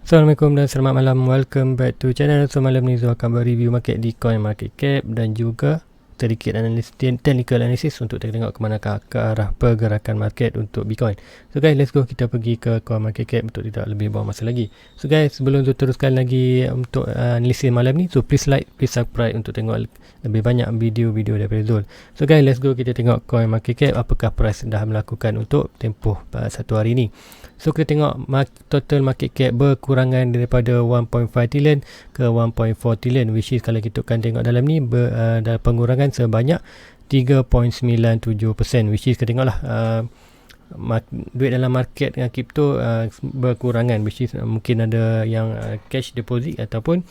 Assalamualaikum dan selamat malam. Welcome back to channel. So malam ni Zul akan berreview market di coin market cap dan juga sedikit analisis technical analysis untuk kita tengok ke manakah ke arah pergerakan market untuk Bitcoin. So guys, let's go, kita pergi ke coin market cap untuk tidak lebih buang masa lagi. So guys, sebelum tu teruskan lagi untuk analisis malam ni, so please like, please subscribe untuk tengok lebih banyak video-video daripada Zul. So guys, let's go, kita tengok coin market cap apakah price dah melakukan untuk tempoh satu hari ni. So kita tengok total market cap berkurangan daripada 1.5 trillion ke 1.4 trillion, which is kalau kita akan tengok dalam ni dalam pengurangan sebanyak 3.97%, which is kita tengoklah duit dalam market dengan crypto berkurangan, which is mungkin ada yang cash deposit ataupun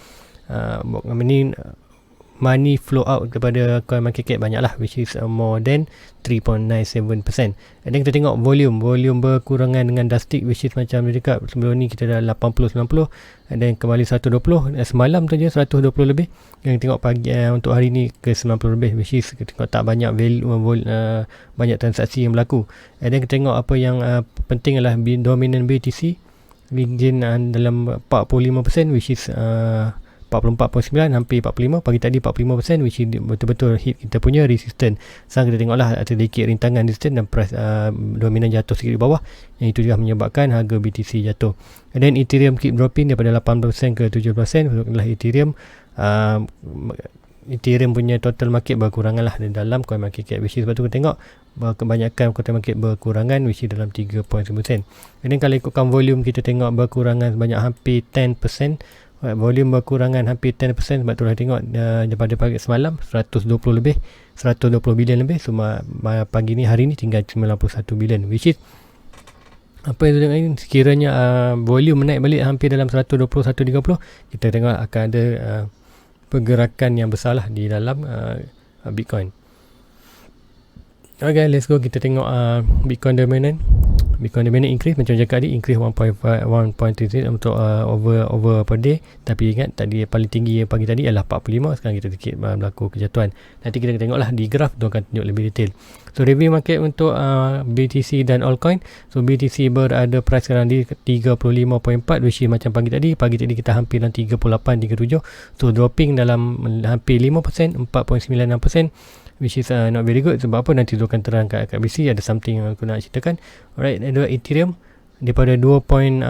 money flow out kepada coin market cap banyak lah, which is more than 3.97%. And then kita tengok volume berkurangan dengan Dustic, which is macam dia dekat sebelum ni kita dah 80-90, and then kembali 120, semalam tu je 120 lebih, yang tengok pagi untuk hari ni ke 90 lebih, which is kita tengok tak banyak banyak transaksi yang berlaku. And then kita tengok apa yang penting adalah dominant BTC begin dalam 45%, which is 44.9, hampir 45, pagi tadi 45%, which is betul-betul hit kita punya resistance. Sekarang kita tengoklah ada sedikit rintangan resistance dan price dominan jatuh sikit di bawah, yang itu juga menyebabkan harga BTC jatuh. And then Ethereum keep dropping daripada 18% ke 7%. Itulah Ethereum punya total market berkurangan lah di dalam coin market cap, which is sebab tu kita tengok kebanyakan coin market berkurangan, which is dalam 3.9%. And then kalau ikutkan volume, kita tengok berkurangan sebanyak hampir 10%. Volume berkurangan hampir 10%, sebab tu dah tengok daripada pagi semalam 120 bilion lebih. So pagi ni, hari ni tinggal 91 bilion, which is apa yang tengok ini, sekiranya volume menaik balik hampir dalam 120-130, kita tengok akan ada pergerakan yang besar lah di dalam Bitcoin. Okay, let's go, kita tengok Bitcoin dominant increase, macam cakap tadi, increase 1.30 untuk over per day. Tapi ingat tadi paling tinggi pagi tadi adalah 45, sekarang kita sedikit berlaku kejatuhan. Nanti kita tengoklah di graf tu akan tunjuk lebih detail. So review market untuk BTC dan altcoin. So BTC berada price sekarang di 35.4, which is macam pagi tadi kita hampir dalam 38-37. So dropping dalam hampir 5%, 4.96%, which is not very good. Sebab apa, nanti tu akan terang kat BC, ada something yang aku nak ceritakan. Alright, dan Ethereum daripada 2.4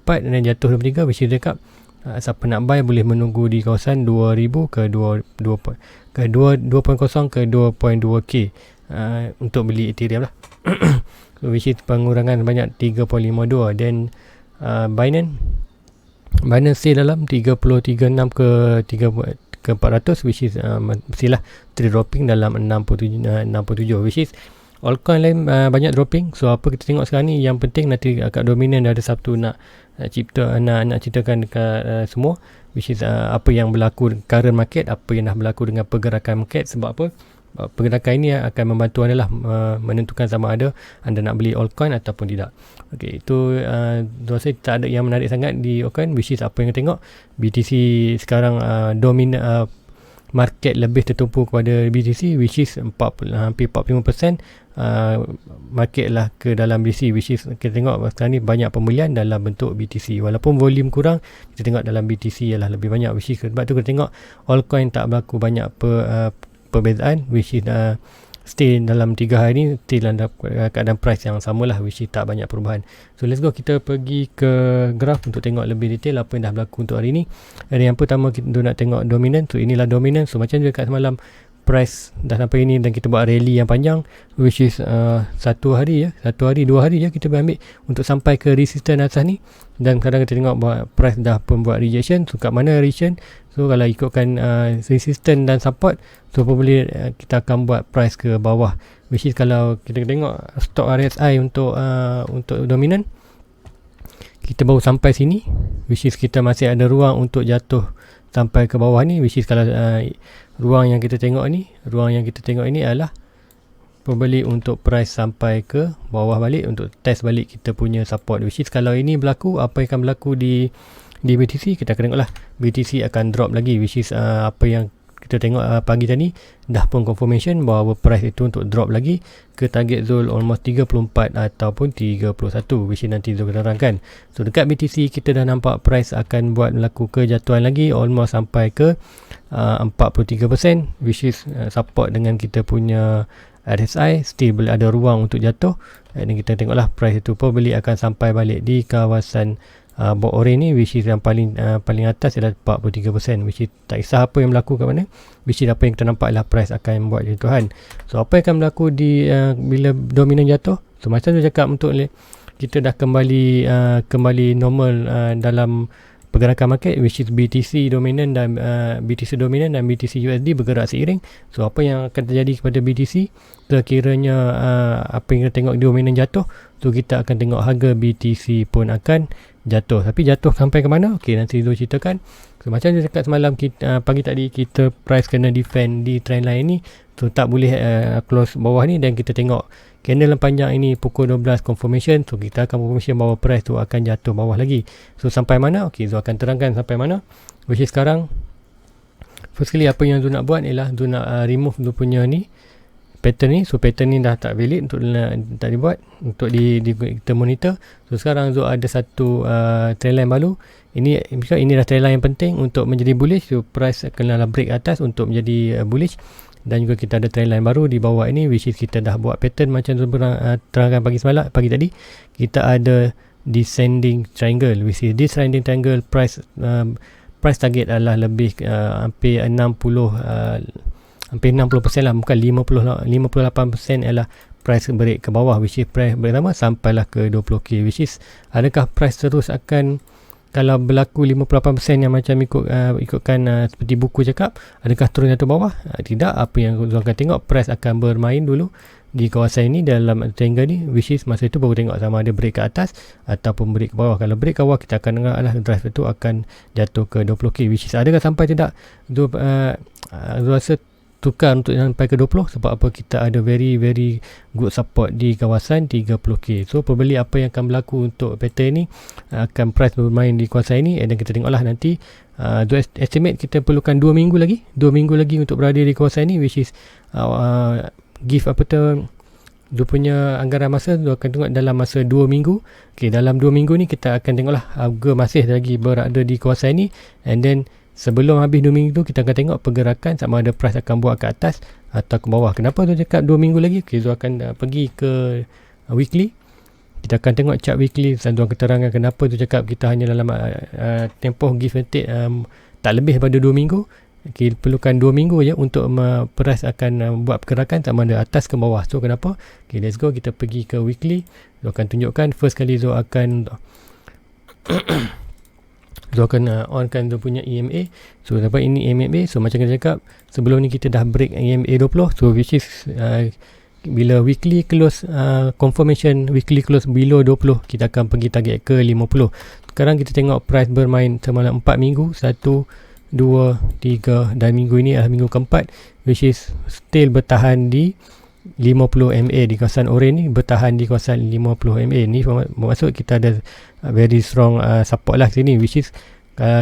dan jatuh 23, which is dekat siapa nak buy boleh menunggu di kawasan 2000 ke 2.0 ke 2.2k untuk beli Ethereum lah. So which is pengurangan banyak 3.52. Dan Binance stay dalam 33.6 ke 400, which is mestilah dropping dalam 67, which is altcoin lain banyak dropping. So apa kita tengok sekarang ni, yang penting nanti kat dominan ada Sabtu nak ceritakan dekat semua, which is apa yang berlaku current market, apa yang dah berlaku dengan pergerakan market. Sebab apa, pergerakan ini akan membantu anda lah menentukan sama ada anda nak beli altcoin ataupun tidak. Okay, itu rasa tak ada yang menarik sangat di altcoin, which is apa yang kita tengok BTC sekarang dominan market lebih tertumpu kepada BTC, which is hampir 45% market lah ke dalam BTC, which is kita tengok sekarang ni banyak pembelian dalam bentuk BTC, walaupun volume kurang, kita tengok dalam BTC ialah lebih banyak, which is sebab tu kita tengok altcoin tak berlaku banyak perbezaan, which is stay dalam 3 hari ni still dalam keadaan price yang samalah, which is tak banyak perubahan. So let's go, kita pergi ke graf untuk tengok lebih detail apa yang dah berlaku untuk hari ni. Dan yang pertama kita nak tengok dominant. So inilah dominant. So macam juga kat semalam, price dah sampai ini dan kita buat rally yang panjang, which is 2 hari je kita ambil untuk sampai ke resistance atas ni. Dan kadang kita tengok price dah pun buat rejection. So kat mana rejection? So kalau ikutkan resistance dan support, so probably kita akan buat price ke bawah, which is kalau kita tengok stock RSI untuk dominant, kita baru sampai sini, which is kita masih ada ruang untuk jatuh sampai ke bawah ni, which is kalau ruang yang kita tengok ini adalah probably untuk price sampai ke bawah balik untuk test balik kita punya support, which is kalau ini berlaku, apa yang akan berlaku di BTC, kita akan tengoklah BTC akan drop lagi, which is apa yang kita kita tengok pagi tadi dah pun confirmation bahawa price itu untuk drop lagi ke target zone almost 34 ataupun 31, which nanti Zul terangkan. So dekat BTC kita dah nampak price akan buat melaku kejatuhan lagi almost sampai ke 43%, which is support dengan kita punya RSI still ada ruang untuk jatuh, dan kita tengoklah price itu probably akan sampai balik di kawasan bawah orange ni, which is yang paling atas adalah 43%, which is tak kisah apa yang berlaku kat mana, which is apa yang kita nampak lah price akan buat jatuhan. So apa yang akan berlaku di bila dominan jatuh, so macam tu cakap untuk kita dah kembali normal dalam pergerakan market, which is BTC dominan dan BTC USD bergerak seiring. So apa yang akan terjadi kepada BTC sekiranya apa yang kita tengok dominan jatuh, so kita akan tengok harga BTC pun akan jatuh. Tapi jatuh sampai ke mana? Okey, nanti Zul ceritakan. So macam dia cakap semalam pagi tadi, kita price kena defend di trend line ni, so tak boleh close bawah ni, dan kita tengok candle panjang ini pukul 12 confirmation, so kita akan confirmation bahawa price tu akan jatuh bawah lagi. So sampai mana? Okey, Zul akan terangkan sampai mana. Which is sekarang first kali apa yang Zul nak buat ialah Zul nak remove Zul punya ni pattern ni. So pattern ni dah tak valid untuk tak dibuat untuk kita monitor. So sekarang Zul ada satu trend line baru. Ini dah trend line yang penting untuk menjadi bullish. So price akan break atas untuk menjadi bullish. Dan juga kita ada trend line baru di bawah ini, which is kita dah buat pattern macam tu terangkan pagi tadi. Kita ada descending triangle, which is descending triangle price target adalah lebih hampir 60% lah, bukan 58% adalah price break ke bawah, which is price pertama sampailah ke 20k, which is adakah price terus akan, kalau berlaku 58% yang macam ikutkan seperti buku cakap, adakah turun jatuh bawah? Tidak. Apa yang Zul akan tengok, price akan bermain dulu di kawasan ini dalam triangle ni, which is masa itu baru tengok sama ada break ke atas ataupun break ke bawah. Kalau break ke bawah, kita akan dengar drive itu akan jatuh ke 20k, which is adakah sampai tidak? Zul rasa tukar untuk sampai ke 20, sebab apa, kita ada very very good support di kawasan 30k. So probably apa yang akan berlaku untuk pattern ni, akan price bermain di kawasan ini, dan kita tengoklah nanti. Estimate kita perlukan 2 minggu lagi untuk berada di kawasan ini, which is give apa tu dia punya anggaran masa. Dia akan tengok dalam masa 2 minggu. Okay, dalam 2 minggu ni kita akan tengoklah harga masih lagi berada di kawasan ini, and then sebelum habis 2 minggu tu kita akan tengok pergerakan sama ada price akan buat ke atas atau ke bawah. Kenapa tu cakap 2 minggu lagi? Okay, Zul akan pergi ke weekly. Kita akan tengok chart weekly, dan Zul akan terangkan kenapa tu cakap kita hanya dalam tempoh give and take tak lebih daripada 2 minggu. Okay, perlukan 2 minggu je untuk price akan buat pergerakan sama ada atas ke bawah. So kenapa? Okay, let's go, kita pergi ke weekly. Zul akan tunjukkan. First kali Zul akan Zul akan onkan Zul punya EMA. So dapat ini EMA. So macam kita cakap, sebelum ni kita dah break EMA 20. So which is bila weekly close confirmation weekly close below 20, kita akan pergi target ke 50. Sekarang kita tengok price bermain semalam 4 minggu, 1, 2, 3, dan minggu ini adalah minggu keempat, which is still bertahan di 50 MA di kawasan orange ni, bertahan di kawasan 50 MA ni. Bermaksud kita ada very strong support lah sini, which is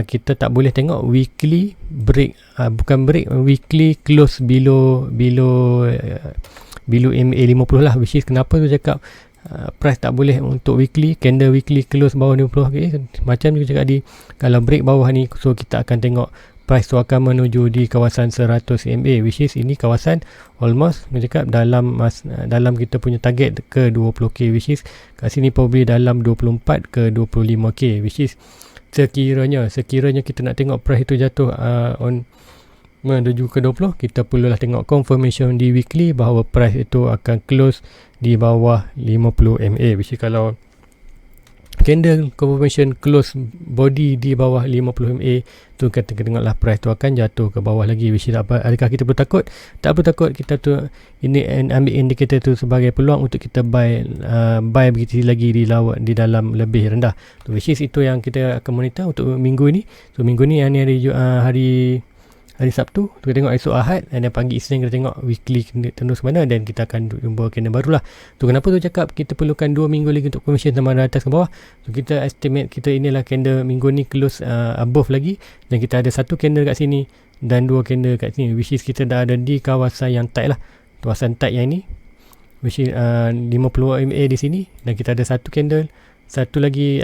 kita tak boleh tengok weekly break, bukan break, weekly close below MA 50 lah, which is kenapa tu cakap price tak boleh untuk weekly, candle weekly close bawah 50. Okay, macam tu cakap kalau break bawah ni, so kita akan tengok price tu akan menuju di kawasan 100 MA, which is ini kawasan almost cakap dalam kita punya target ke 20k, which is kat sini probably dalam 24 ke 25k, which is sekiranya kita nak tengok price itu jatuh menuju ke 20, kita perlulah tengok confirmation di weekly bahawa price itu akan close di bawah 50 MA, which is kalau candle confirmation close body di bawah 50 MA tu, kita tengoklah price tu akan jatuh ke bawah lagi, which is adakah kita perlu takut? Tak perlu takut. Kita tu ini ambil indikator tu sebagai peluang untuk kita buy begitu lagi di dalam lebih rendah, which is itu yang kita akan monitor untuk minggu ini. So minggu ni hari Sabtu, kita tengok esok Ahad, dan pagi Isnin kita tengok weekly tendus mana, dan kita akan jumpa candle barulah. Tu kenapa tu cakap kita perlukan 2 minggu lagi untuk confirmation sama ada atas ke bawah. So kita estimate kita inilah candle minggu ni close above lagi, dan kita ada satu candle kat sini dan 2 candle kat sini, which is kita dah ada di kawasan yang tight lah, kawasan tight yang ni, which is 50 MA di sini, dan kita ada satu candle, satu lagi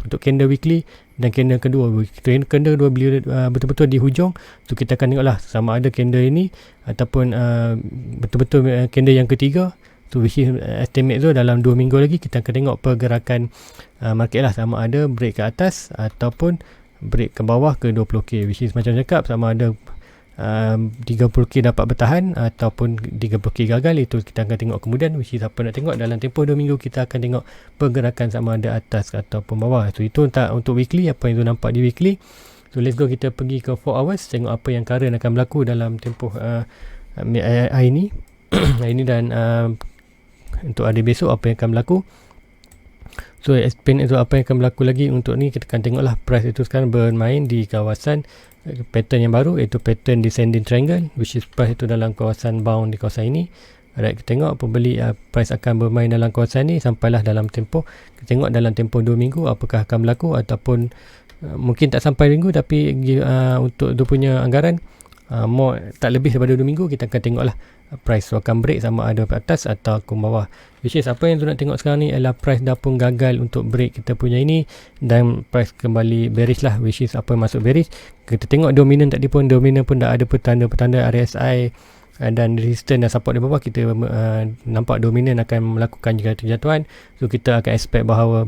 untuk candle weekly, dan candle kedua bila betul-betul di hujung, so kita akan tengok lah sama ada candle ini ataupun betul-betul candle yang ketiga. So which is estimate tu dalam 2 minggu lagi kita akan tengok pergerakan market lah, sama ada break ke atas ataupun break ke bawah ke 20k, which is macam cakap sama ada 30k dapat bertahan ataupun 30k gagal. Itu kita akan tengok kemudian, which is apa nak tengok dalam tempoh 2 minggu kita akan tengok pergerakan sama ada atas ataupun bawah. So itu untuk weekly, apa yang tu nampak di weekly. So let's go, kita pergi ke 4 hours, tengok apa yang current akan berlaku dalam tempoh hari ni hari ni, dan untuk hari besok apa yang akan berlaku. So explain itu apa yang akan berlaku lagi untuk ni, kita akan tengoklah price itu sekarang bermain di kawasan pattern yang baru, iaitu pattern descending triangle, which is price itu dalam kawasan bound di kawasan ini. Alright, kita tengok pembeli price akan bermain dalam kawasan ni sampailah dalam tempoh, kita tengok dalam tempoh 2 minggu apakah akan berlaku, ataupun mungkin tak sampai minggu, tapi untuk dia punya anggaran tak lebih daripada 2 minggu, kita akan tengoklah price akan break sama ada ke atas atau ke bawah. Which is apa yang tu nak tengok sekarang ni adalah price dah pun gagal untuk break kita punya ini, dan price kembali bearish lah, which is apa masuk bearish. Kita tengok dominant tadi pun, dominant pun dah ada petanda-petanda RSI dan resistance dan support di bawah. Kita nampak dominan akan melakukan juga kejatuhan, so kita akan expect bahawa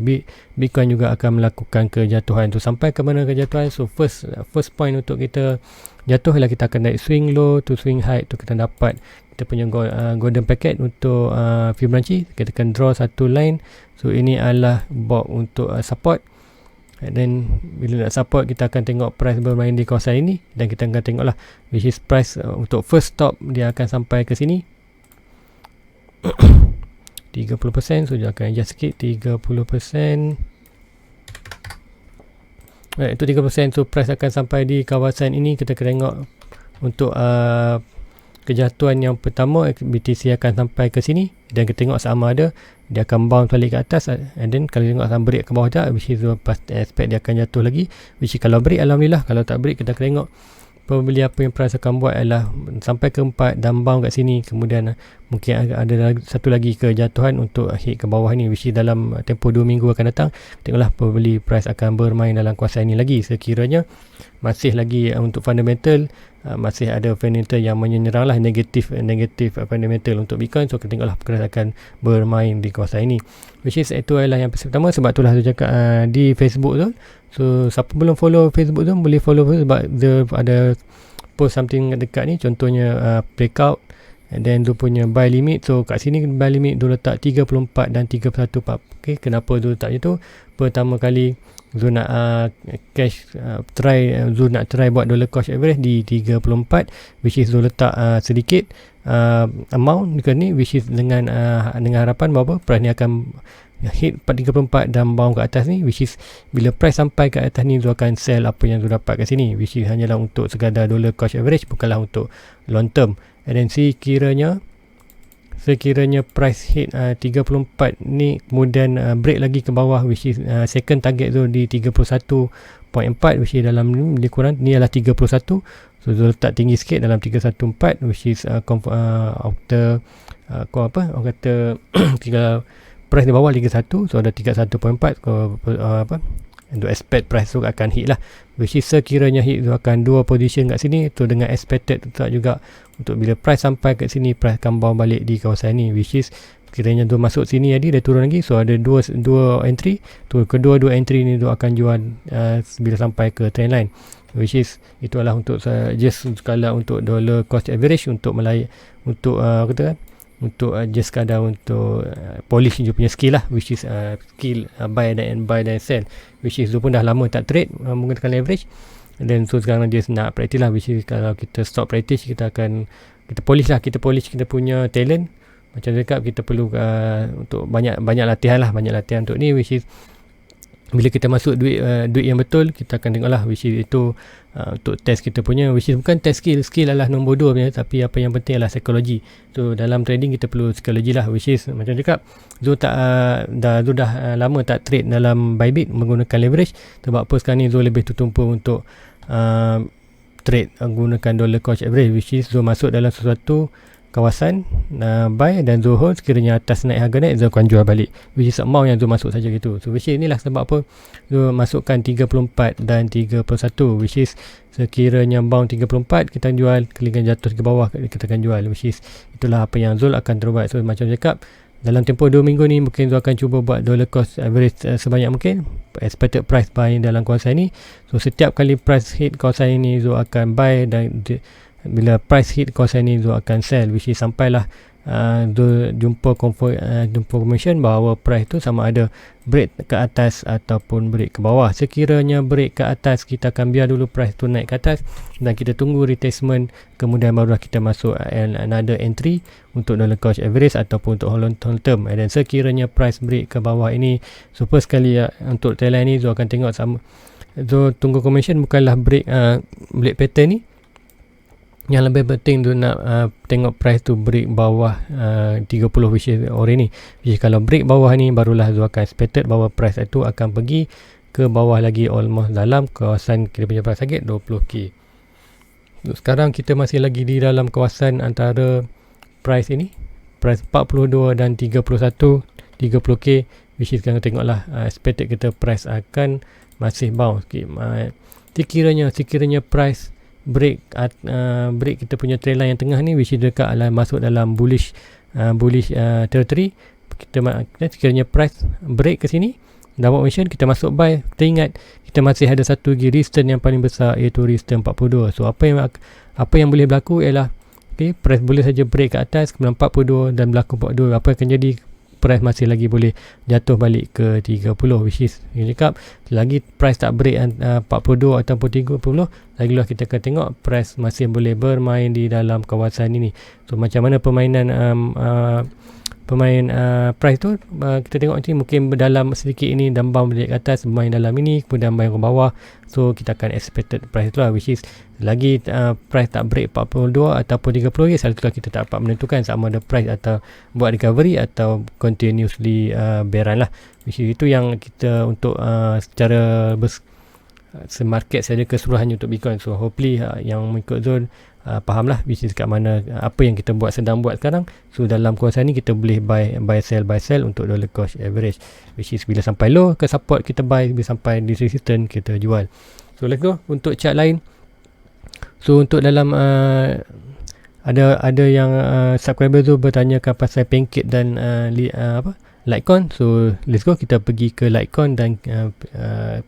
Bitcoin juga akan melakukan kejatuhan. So sampai ke mana kejatuhan, so first point untuk kita jatuh ialah kita akan naik swing low to swing high, tu kita dapat kita punya golden packet untuk Fibonacci. Kita akan draw satu line, so ini adalah box untuk support. And then bila nak support, kita akan tengok price bermain di kawasan ini, dan kita akan tengok lah which is price untuk first stop dia akan sampai ke sini 30%, so dia akan adjust sikit 30%. Right, itu 30%, so price akan sampai di kawasan ini. Kita akan tengok untuk kejatuhan yang pertama, BTC akan sampai ke sini, dan kita tengok sama ada dia akan bounce balik ke atas, and then kalau tengok akan break ke bawah tak, which is expect dia akan jatuh lagi, which is kalau break alhamdulillah, kalau tak break kita akan tengok pembeli apa yang price akan buat adalah sampai ke 4 dan bounce kat sini, kemudian mungkin ada satu lagi kejatuhan untuk hit ke bawah ni, which is dalam tempoh 2 minggu akan datang. Tengoklah pembeli price akan bermain dalam kawasan ini lagi, sekiranya masih lagi untuk fundamental, masih ada fundamental yang menyerang lah, negatif fundamental untuk Bitcoin. So kita tengoklah price akan bermain di kawasan ini, which is itu adalah yang pertama. Sebab itulah saya cakap di Facebook tu, so siapa belum follow Facebook tu boleh follow, sebab dia ada post something dekat ni, contohnya breakout, and then dia punya buy limit. So kat sini buy limit dia letak 34 dan 31 part. Okay, kenapa dia letak itu? Pertama kali Zul nak Zul nak try buat dollar cost average di 34, which is Zul letak sedikit amount dekat ni, which is dengan harapan bahawa price ni akan hit 34 dan bounce ke atas ni, which is bila price sampai ke atas ni Zul akan sell apa yang Zul dapat kat sini, which is hanyalah untuk sekadar dollar cost average, bukanlah untuk long term. And then sekiranya price hit 34 ni, kemudian break lagi ke bawah, which is second target tu di 31.4, which is dalam ni kurang ni adalah 31, so Zul letak tinggi sikit dalam 31.4, which is after orang kata tiga price di bawah 31, so ada 31.4, untuk expect price tu akan hit lah, which is sekiranya hit tu akan dua position kat sini tu, dengan expected tu juga untuk bila price sampai kat sini price akan bawa balik di kawasan ni, which is kiranya tu masuk sini jadi dia turun lagi, so ada dua entry tu, kedua-dua entry ni tu akan jual bila sampai ke trend line, which is itu adalah untuk just skala untuk dollar cost average, untuk untuk untuk just sekadar untuk polish dia punya skill lah, which is skill buy dan sell, which is tu pun dah lama tak trade menggunakan leverage, dan so sekarang dia nak practice lah, which is kalau kita stop practice kita polish kita punya talent. Macam cakap, kita perlu untuk banyak latihan untuk ni, which is bila kita masuk duit yang betul, kita akan tengok lah, which is itu untuk test kita punya, which is bukan test skill adalah nombor 2 punya, tapi apa yang penting adalah psikologi. So dalam trading kita perlu psikologi lah, which is macam cakap Zul dah lama tak trade dalam Bybit menggunakan leverage. Sebab apa sekarang ni Zul lebih tertumpu untuk trade gunakan dollar cost average, which is Zul masuk dalam sesuatu kawasan buy dan Zul hold. Sekiranya atas naik, harga naik, Zul akan jual balik, which is amount yang Zul masuk saja gitu. So which is inilah sebab apa Zul masukkan 34 dan 31, which is sekiranya bound 34 kita jual, kelingkan jatuh ke bawah kita akan jual, which is itulah apa yang Zul akan terbuat. So macam cakap, dalam tempoh 2 minggu ni mungkin Zul akan cuba buat dollar cost average sebanyak mungkin, expected price buy dalam kawasan ni. So setiap kali price hit kawasan ini Zul akan buy, dan bila price hit kawasan ni Zul akan sell, which is sampailah Zul jumpa confirmation bahawa price tu sama ada break ke atas ataupun break ke bawah. Sekiranya break ke atas, kita akan biar dulu price tu naik ke atas dan kita tunggu retracement, kemudian barulah kita masuk another entry untuk dollar cost average ataupun untuk hold term. Dan sekiranya price break ke bawah ini, super sekali untuk trendline ni Zul akan tengok sama, Zul tunggu confirmation bukanlah break pattern ni. Yang lebih penting tu nak tengok price tu break bawah 30, which is ore ni. Jadi kalau break bawah ni, barulah Zul akan expected bahawa price itu akan pergi ke bawah lagi, almost dalam kawasan kita punya price target 20k. Sekarang kita masih lagi di dalam kawasan antara price ini, price 42 dan 31 30k, which is kita tengoklah expected kita price akan masih bounce. Sekiranya price break kita punya trend line yang tengah ni, which is dekat masuk dalam bullish territory, sekiranya price break ke sini downward motion, kita masuk buy. Kita ingat kita masih ada satu lagi resistance yang paling besar, iaitu resistance 42. So apa yang boleh berlaku ialah price boleh saja break ke atas kemudian 42 dan berlaku 42. Apa yang akan jadi, price masih lagi boleh jatuh balik ke 30, which is cakap lagi price tak break 42 ataupun 30, lagilah kita akan tengok price masih boleh bermain di dalam kawasan ini. So macam mana permainan price tu, kita tengok nanti mungkin dalam sedikit ini dan bounce balik ke atas, bermain dalam ini kemudian main ke bawah. So kita akan expected price tu lah, which is lagi price tak break 42 ataupun 30, selalu kita tak dapat menentukan sama ada price atau buat recovery atau continuously bearan lah, which is itu yang kita untuk secara semarket saja keseluruhannya untuk Bitcoin. So hopefully yang mengikut Zul fahamlah which is kat mana apa yang kita sedang buat sekarang. So dalam kawasan ni kita boleh buy sell untuk dollar cost average, which is bila sampai low ke support kita buy, bila sampai di resistance kita jual. So let's go untuk chart lain. So untuk dalam ada yang subscriber tu bertanyakan pasal Pancake dan Litecoin. So let's go, kita pergi ke Litecoin dan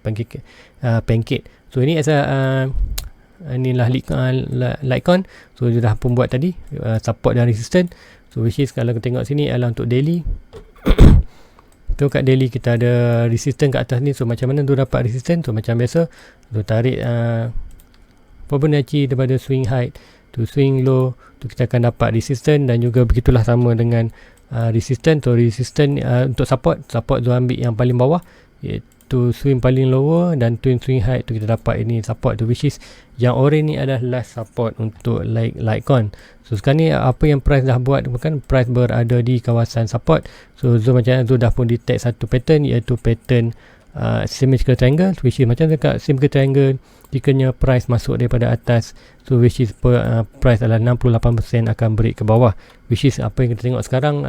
Pancake. So ini inilah Litecoin. So dia dah pun buat tadi support dan resistance. So which is kalau kita tengok sini adalah untuk daily. So kat daily kita ada resistance kat atas ni. So macam mana tu dapat resistance? So macam biasa tu tarik Fibonacci daripada swing high to swing low, tu kita akan dapat resistance. Dan juga begitulah sama dengan resistance. So resistance untuk support tu ambil yang paling bawah, iaitu swing paling lower, dan twin swing high tu kita dapat ini support tu, which is yang orange ni adalah last support untuk Litecoin. So sekarang ni apa yang price dah buat, bukan price berada di kawasan support. So macam tu dah pun detect satu pattern, iaitu pattern symmetrical triangle, which is macam dekat symmetrical triangle, jikanya price masuk daripada atas, so which is price adalah 68% akan break ke bawah, which is apa yang kita tengok sekarang.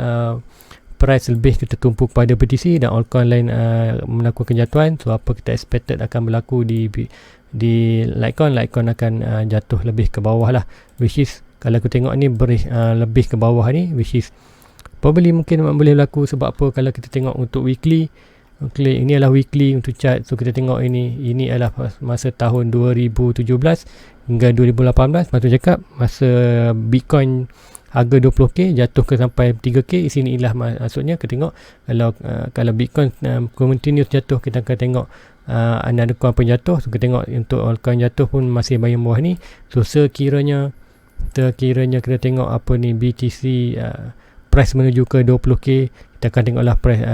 Price lebih kita tumpu kepada BTC dan altcoin lain melakukan kejatuhan. So apa kita expected akan berlaku di Litecoin akan jatuh lebih ke bawah lah, which is kalau aku tengok ni lebih ke bawah ni, which is probably mungkin boleh berlaku. Sebab apa, kalau kita tengok untuk weekly, ini adalah weekly untuk chart. So kita tengok ini adalah masa tahun 2017 hingga 2018. Maksud cakap masa Bitcoin harga 20k jatuh ke sampai 3k. Sini ialah maksudnya kita tengok kalau Bitcoin continuous jatuh, kita akan tengok ada coin pun jatuh. So kita tengok untuk altcoin jatuh pun masih bahagian bawah ni. So sekiranya kita tengok apa ni BTC price menuju ke 20k, kita akan tengoklah price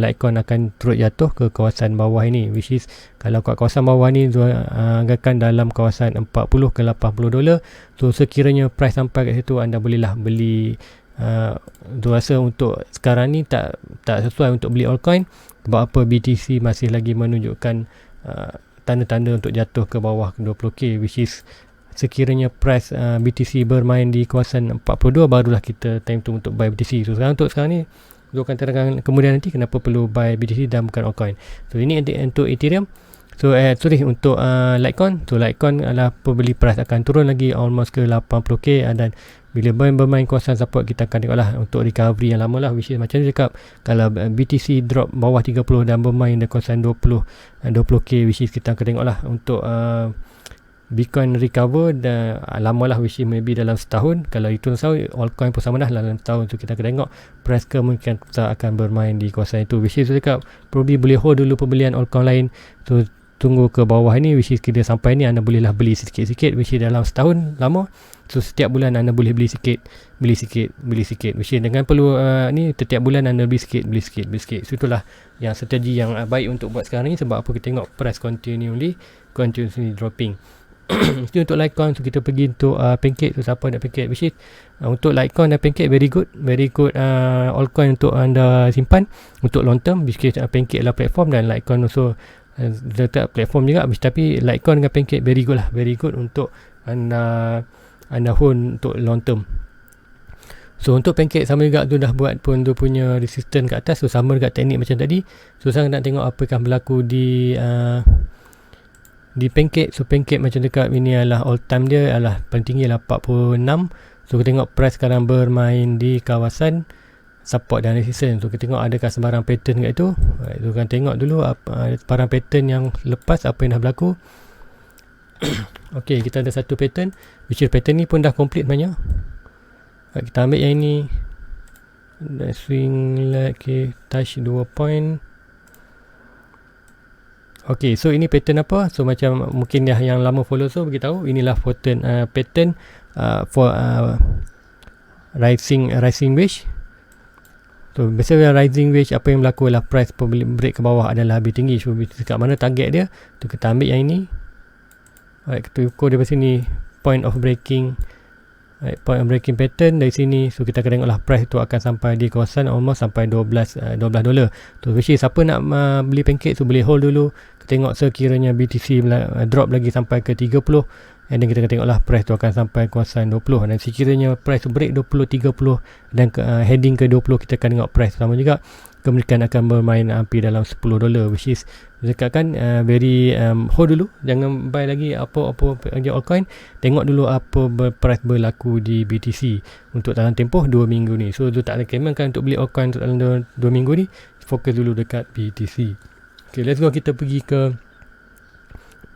Litecoin akan turut jatuh ke kawasan bawah ini, which is kalau kat kawasan bawah ni anggakan dalam kawasan 40 ke 80 dolar. So sekiranya price sampai kat situ, anda bolehlah beli. Rasa untuk sekarang ni tak sesuai untuk beli altcoin. Sebab apa, BTC masih lagi menunjukkan tanda-tanda untuk jatuh ke bawah 20k, which is sekiranya price BTC bermain di kawasan 42, barulah kita time tu untuk buy BTC. So untuk sekarang ni Zul akan terangkan kemudian nanti kenapa perlu buy BTC dan bukan altcoin. So ini untuk Ethereum. So untuk Litecoin. So Litecoin adalah pembeli price akan turun lagi almost ke 80k, dan bila bermain kawasan support, kita akan tengok lah untuk recovery yang lama lah, which is macam ni cakap, kalau BTC drop bawah 30 dan bermain di kawasan 20k, which is kita akan tengok lah untuk Bitcoin recover dan lama lah, which is maybe dalam setahun. Kalau itu setahun, altcoin pun sama lah dalam setahun. So kita akan tengok price kemungkinan akan bermain di kawasan itu, which is cakap probably boleh hold dulu pembelian altcoin lain. So tunggu ke bawah ni, which is kita sampai ni anda bolehlah beli sikit-sikit, which is dalam setahun lama. So setiap bulan anda boleh beli sikit, which is dengan perlu ni setiap bulan anda beli sikit. So itulah yang strategi yang baik untuk buat sekarang ni. Sebab apa? Kita tengok price continuously dropping. Itu untuk Litecoin. So kita pergi untuk Pancake. So siapa nak Pancake, which is untuk Litecoin dan Pancake very good altcoin untuk anda simpan untuk long term, because Pancake adalah platform dan Litecoin also letak platform juga. Tapi Litecoin dengan Pancake very good untuk anda hold untuk long term. So untuk Pancake sama juga, tu dah buat pun tu punya resistance kat atas. So sama juga teknik macam tadi. So sekarang nak tengok apa akan berlaku di Pancake. So Pancake macam dekat ini adalah all time dia adalah paling tinggi adalah 46. So kita tengok price sekarang bermain di kawasan support dan resistance. So kita tengok adakah sebarang pattern kat itu. So kita tengok dulu sebarang pattern yang lepas apa yang dah berlaku. Okay, kita ada satu pattern, which is pattern ni pun dah complete sebenarnya. Kita ambil yang ini, swing like touch 2 point. Okay, so ini pattern apa? So macam mungkin yang lama follow so beritahu, inilah pattern for rising wedge. So biasanya rising wedge, apa yang berlaku adalah price break ke bawah adalah lebih tinggi. So kat mana target dia, tu kita ambil yang ini. Alright, kita ukur dari sini point of breaking pattern dari sini. So kita akan tengoklah price tu akan sampai di kawasan almost sampai $12. So which is siapa nak beli Pancake, so boleh hold dulu. Kita tengok sekiranya BTC drop lagi sampai ke 30, and then kita akan tengoklah price tu akan sampai kawasan 20. Dan sekiranya price break 20, 30 dan heading ke 20, kita akan tengok price sama juga kemungkinan akan bermain hampir dalam $10, which is dekatkan very hold dulu, jangan buy lagi apa-apa altcoin. Tengok dulu apa price berlaku di BTC untuk dalam tempoh 2 minggu ni. So tu tak ada kemungkinan untuk beli altcoin dalam 2 minggu ni, fokus dulu dekat BTC. Okay, let's go, kita pergi ke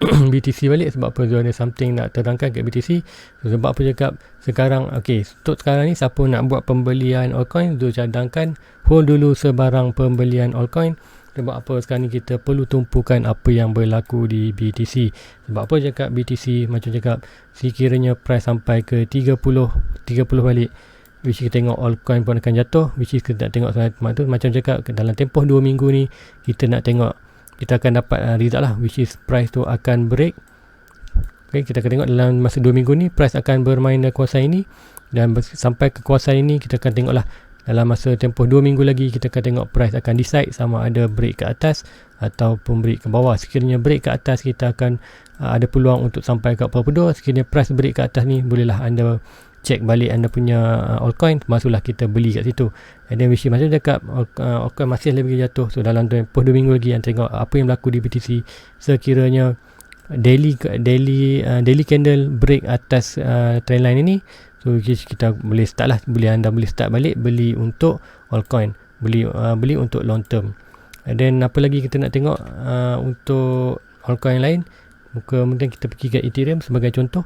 BTC balik. Sebab apa ada something nak terangkan kat BTC. So, sebab apa cakap sekarang, okay, untuk sekarang ni siapa nak buat pembelian altcoin, tu cadangkan hold dulu sebarang pembelian altcoin. Sebab apa sekarang ni kita perlu tumpukan apa yang berlaku di BTC. Sebab apa cakap BTC, macam cakap sekiranya price sampai ke 30 balik, which kita tengok altcoin pun akan jatuh, which is kita nak tengok tu, macam cakap dalam tempoh 2 minggu ni kita nak tengok, kita akan dapat result lah, which is price tu akan break. Okay, kita akan tengok dalam masa 2 minggu ni price akan bermain di kawasan ini, dan sampai ke kawasan ini kita akan tengok lah dalam masa tempoh 2 minggu lagi, kita akan tengok price akan decide sama ada break ke atas ataupun break ke bawah. Sekiranya break ke atas, kita akan ada peluang untuk sampai ke 42. Sekiranya price break ke atas ni, bolehlah anda check balik anda punya altcoin, masuklah kita beli kat situ. And then which macam cakap altcoin masih lebih jatuh. So dalam tempoh 2 minggu lagi, anda tengok apa yang berlaku di BTC. Sekiranya daily candle break atas trendline ini, so kita boleh start lah, anda boleh start balik beli untuk altcoin, beli untuk long term. And then apa lagi kita nak tengok untuk altcoin lain, mungkin kita pergi ke Ethereum sebagai contoh.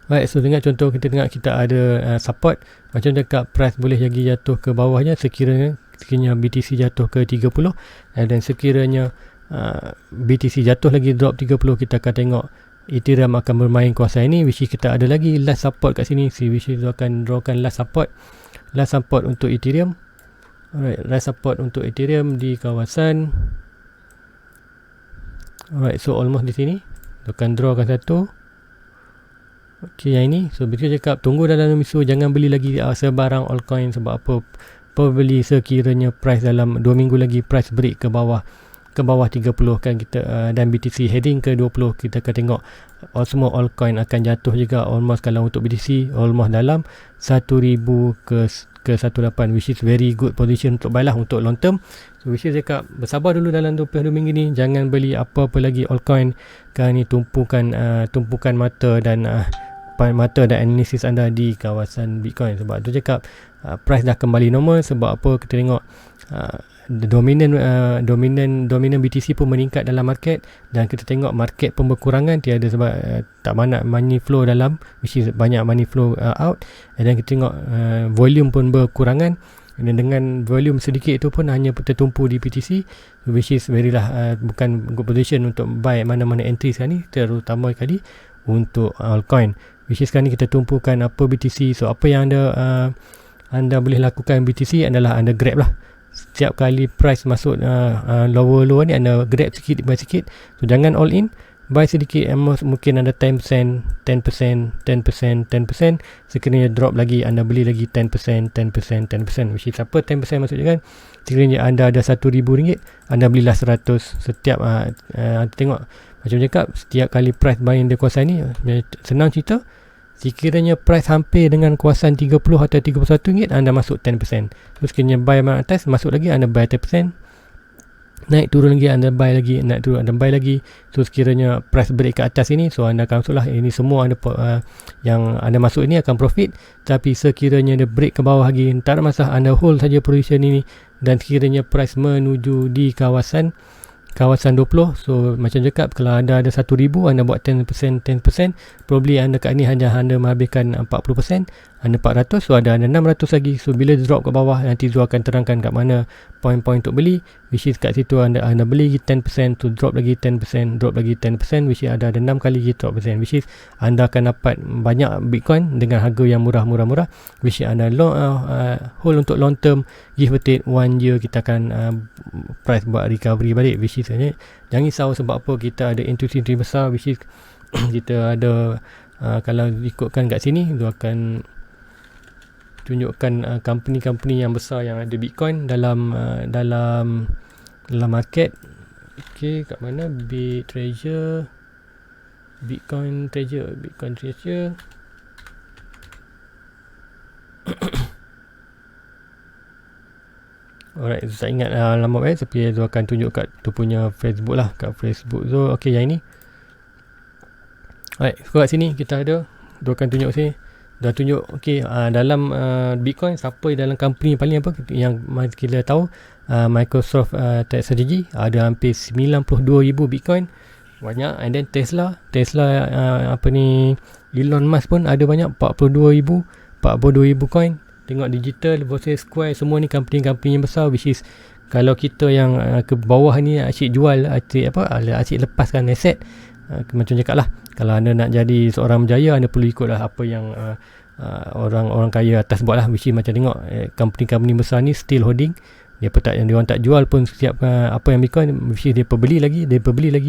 Baik, so tengok contoh, kita tengok kita ada support, macam dekat price boleh lagi jatuh ke bawahnya sekiranya BTC jatuh ke 30, dan sekiranya BTC jatuh lagi drop 30, kita akan tengok Ethereum akan bermain kawasan ini, which is kita ada lagi last support kat sini, which is akan drawkan last support untuk Ethereum. Alright, last support untuk Ethereum di kawasan, alright, so almost di sini akan drawkan satu. Okay, yang ini. So betul cakap, tunggu dalam misu, jangan beli lagi sebarang altcoin. Sebab apa? Pembeli sekiranya price dalam 2 minggu lagi price break ke bawah ke bawah 30 kan kita dan BTC heading ke 20, kita akan tengok semua altcoin akan jatuh juga, almost kalau untuk BTC almost dalam 1000 ke 18, which is very good position untuk buy lah untuk long term. So which is cakap bersabar dulu dalam 22 minggu ni, jangan beli apa-apa lagi altcoin kan, ni tumpukan mata dan analisis anda di kawasan Bitcoin. Sebab tu cakap price dah kembali normal. Sebab apa? Kita tengok dominan BTC pun meningkat dalam market, dan kita tengok market pun berkurangan, tiada sebab tak banyak money flow dalam, which is banyak money flow out, dan kita tengok volume pun berkurangan, dan dengan volume sedikit itu pun hanya tertumpu di BTC, which is very lah bukan good position untuk buy mana-mana entry sekarang ni, terutama kali untuk altcoin, which is sekarang ni kita tumpukan apa BTC. So apa yang anda boleh lakukan BTC adalah anda grab lah. Setiap kali price masuk lower ni, anda grab sikit by sikit. So jangan all in, buy sedikit, mungkin ada 10%, sekiranya drop lagi anda beli lagi 10%, which is apa 10% maksudnya kan, sekiranya anda ada RM1,000, anda belilah 100 setiap tengok macam cakap, setiap kali price buying dia kuasa ni, senang cerita, sekiranya price hampir dengan kuasaan 30 atau RM31, anda masuk 10%. Terus sekiranya buy atas, masuk lagi, anda buy 10%. Naik turun lagi, anda buy lagi, naik turun, anda buy lagi. So sekiranya price break ke atas ini, so anda akan masuk lah. Ini semua anda yang anda masuk ini akan profit. Tapi sekiranya dia break ke bawah lagi, tak ada masalah, anda hold saja position ini. Dan sekiranya price menuju di kawasan 20, so macam cakap, kalau anda ada 1,000, anda buat 10%, probably anda kat ni hanya anda menghabiskan 40%, anda 400, so ada 600 lagi. So bila drop ke bawah, nanti Zul akan terangkan kat mana point-point untuk beli, which is kat situ anda beli 10%, to drop lagi 10%, which is ada 6 kali drop persen, which is anda akan dapat banyak Bitcoin dengan harga yang murah, which is anda hold untuk long term, give or take 1 year, kita akan price buat recovery balik, which is jangan risau. Sebab apa? Kita ada intuisi besar, which is kita ada kalau ikutkan kat sini, dia akan tunjukkan company-company yang besar yang ada Bitcoin dalam market. Okey, kat mana? Bitcoin Treasure. Alright, saya ingat lama tapi Zul akan tunjuk kat tu punya Facebook lah, kat Facebook Zul. Okey, yang ini. Alright, so kat sini kita ada, Zul akan tunjuk sini. Dah tunjuk, okey, dalam Bitcoin, siapa dalam company paling apa yang kita tahu, Microsoft Strategy ada hampir 92,000 Bitcoin, banyak. And then Tesla Elon Musk pun ada banyak, 42,000 coin. Tengok Digital versus Square, semua ni company-company yang besar, which is kalau kita yang ke bawah ni asyik jual, asyik lepaskan aset, macam cakap lah, kalau anda nak jadi seorang berjaya, anda perlu ikutlah apa yang orang kaya atas buat lah, which is macam tengok company-company besar ni still holding, dia orang tak jual pun setiap apa yang Bitcoin, which is dia beli lagi,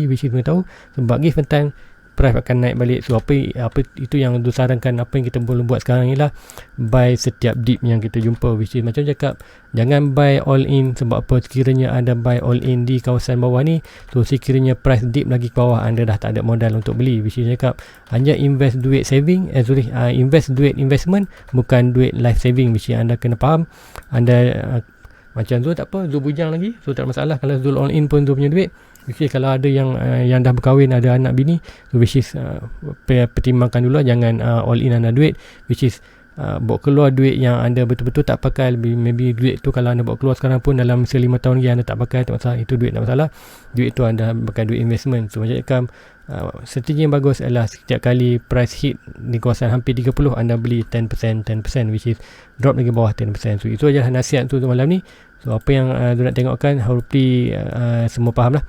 which is kita tahu, sebab give time price akan naik balik. So apa itu yang disarankan, apa yang kita boleh buat sekarang ialah buy setiap dip yang kita jumpa, which is macam cakap, jangan buy all in. Sebab apa? Sekiranya anda buy all in di kawasan bawah ni, so sekiranya price dip lagi ke bawah, anda dah tak ada modal untuk beli, which is cakap hanya invest duit saving, invest duit investment, bukan duit life saving, which is anda kena faham. Anda macam Zul tak apa, Zul bujang lagi, so tak masalah kalau Zul all in pun Zul punya duit. Which is kalau ada yang dah berkahwin, ada anak bini, so which is pertimbangkan dulu, jangan all in anda duit, which is bawa keluar duit yang anda betul-betul tak pakai. Maybe duit tu kalau anda bawa keluar sekarang pun dalam 5 tahun lagi anda tak pakai, tak masalah, itu duit tak masalah, duit tu anda pakai duit investment. So macam strategi yang bagus adalah setiap kali price hit di kawasan hampir 30, anda beli 10%, which is drop lagi bawah 10%. So itu adalah nasihat tu malam ni. So apa yang nak tengokkan, hopefully semua faham lah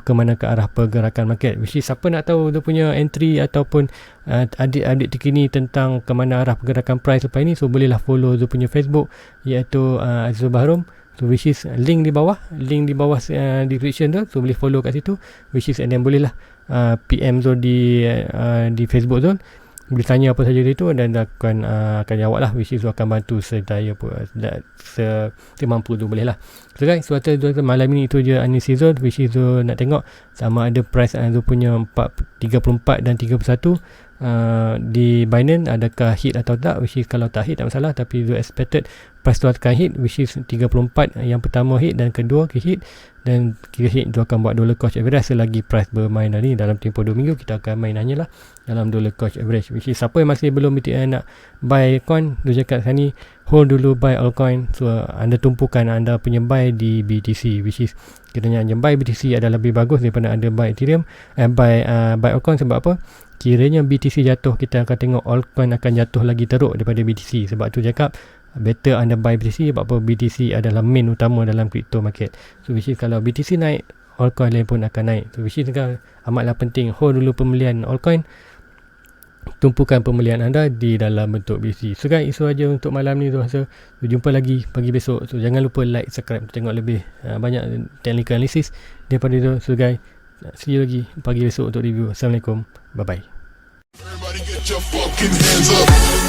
ke mana ke arah pergerakan market, which is siapa nak tahu dia punya entry ataupun update terkini tentang ke mana arah pergerakan price lepas ini, so bolehlah follow dia punya Facebook, iaitu Azizul Bahrom. So which is link di bawah description tu, so boleh follow kat situ, which is and then bolehlah PM Zul di Facebook Zul, boleh tanya apa saja itu dan akan jawab lah, which is akan bantu sedaya semampu tu boleh lah. So guys, suatu malam ni itu je earning season, which is nak tengok sama ada price tu punya 34 dan 31 di Binance adakah hit atau tak, which is kalau tak hit tak masalah, tapi you expected price tu akan hit, which is 34 yang pertama hit dan kedua hit, dan kira hit tu akan buat dollar cost average selagi price bermain ni dalam tempoh 2 minggu. Kita akan main hanya lah dalam dollar cost average, which is siapa yang masih belum nak buy coin, dia cakap sekarang ni hold dulu buy altcoin. So anda tumpukan anda punya buy di BTC, which is kiranya buy BTC adalah lebih bagus daripada anda buy Ethereum, buy altcoin. Sebab apa? Kiranya BTC jatuh, kita akan tengok altcoin akan jatuh lagi teruk daripada BTC. Sebab tu cakap better anda buy BTC, sebab apa? BTC adalah main utama dalam crypto market. So which is kalau BTC naik, altcoin lain pun akan naik. So which is amatlah penting hold dulu pembelian altcoin, tumpukan pembelian anda di dalam bentuk BTC. So guys, itu aja untuk malam ni tu. So jumpa lagi pagi besok. So jangan lupa like, subscribe untuk tengok lebih banyak technical analysis daripada itu. So guys, see you lagi pagi besok untuk review. Assalamualaikum, bye bye. Everybody get your fucking hands up.